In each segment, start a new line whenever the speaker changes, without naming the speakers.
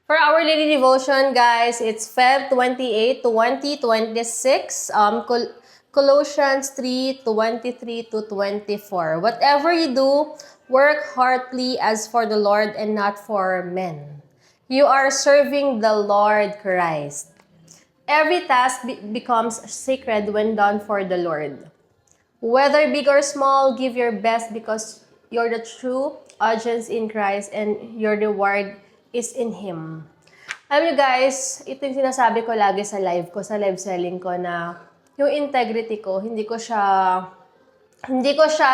For our daily devotion, guys, it's Feb 28, 2026. Colossians 3:23 to 24. Whatever you do, work heartily as for the Lord and not for men. You are serving the Lord Christ. Every task becomes sacred when done for the Lord. Whether big or small, give your best because you're the true audience in Christ and your reward is in Him. Alam niyo guys, ito yung sinasabi ko lagi sa live selling ko na yung integrity ko, hindi ko siya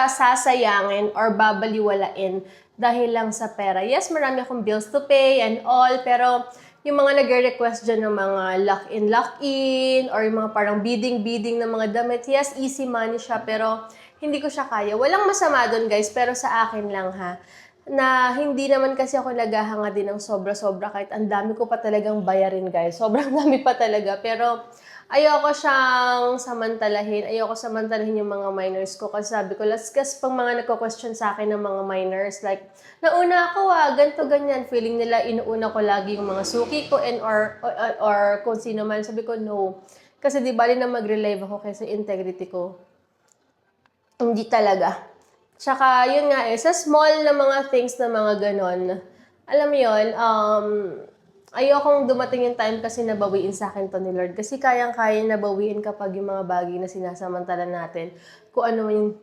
sasayangin or babaliwalain dahil lang sa pera. Yes, marami akong bills to pay and all, pero yung mga nagre-request dyan ng mga lock-in, or yung mga parang bidding ng mga damit, yes, easy money siya, pero hindi ko siya kaya. Walang masama doon guys, pero sa akin lang ha, na hindi naman kasi ako naghahanga din ng sobra-sobra kahit ang dami ko pa talagang bayarin guys. Sobrang dami pa talaga, pero ayoko siyang samantalahin yung mga minors ko kasi sabi ko, kasi pang mga nagko-question sa akin ng mga minors, like, nauna ako ganito, ganyan, feeling nila inuuna ko lagi yung mga suki ko or kung sino man. Sabi ko, no. Kasi di bali na mag-relive ako kasi integrity ko. Hindi talaga. Tsaka, yun nga sa small na mga things na mga ganon, alam mo yun, ayokong dumating yung time kasi nabawiin sa akin to ni Lord. Kasi kayang-kaya nabawiin kapag yung mga bagay na sinasamantala natin, kung ano yung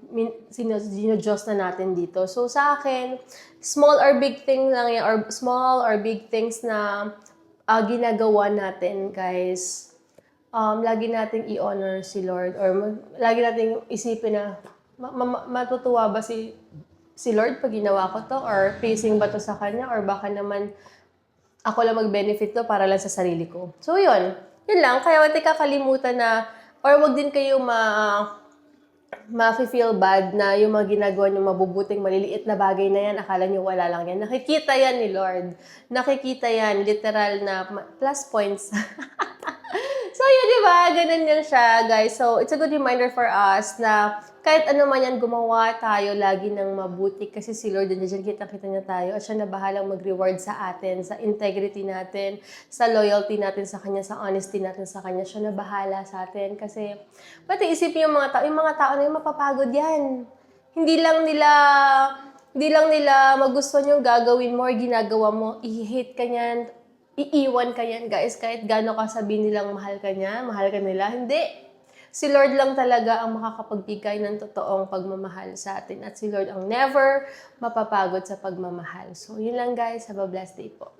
sinodiyos na natin dito. So, sa akin, small or big thing lang yan, or small or big things na ginagawa natin, guys, lagi nating i-honor si Lord, or lagi nating isipin na, matutuwa ba si Lord pag ginawa ko to, or pleasing ba to sa Kanya, or baka naman ako lang mag-benefit to para lang sa sarili ko. So, yun lang. Kaya wag kakalimutan na, or wag din kayo ma-feel bad na yung mga ginagawa nyo mabubuting maliliit na bagay na yan, akala nyo wala lang yan. Nakikita yan ni Lord. Nakikita yan, literal na plus points. So, yun, di ba? Ganun yan siya, guys. So, it's a good reminder for us na kahit ano man yan, gumawa tayo lagi ng mabuti kasi si Lord, nandiyan kita niya tayo at siya na bahalang mag-reward sa atin, sa integrity natin, sa loyalty natin sa Kanya, sa honesty natin sa Kanya. Siya na bahala sa atin kasi, pati isipin yung mga tao na yung mapapagod yan. Hindi lang nila magustuhan yung gagawin mo or ginagawa mo, i-hate ka niyan, iiwan ka yan, guys, kahit gano'n ka sabihin nilang mahal ka nila, hindi. Si Lord lang talaga ang makakapagbigay ng totoong pagmamahal sa atin. At si Lord ang never mapapagod sa pagmamahal. So, yun lang guys. Have a blessed day po.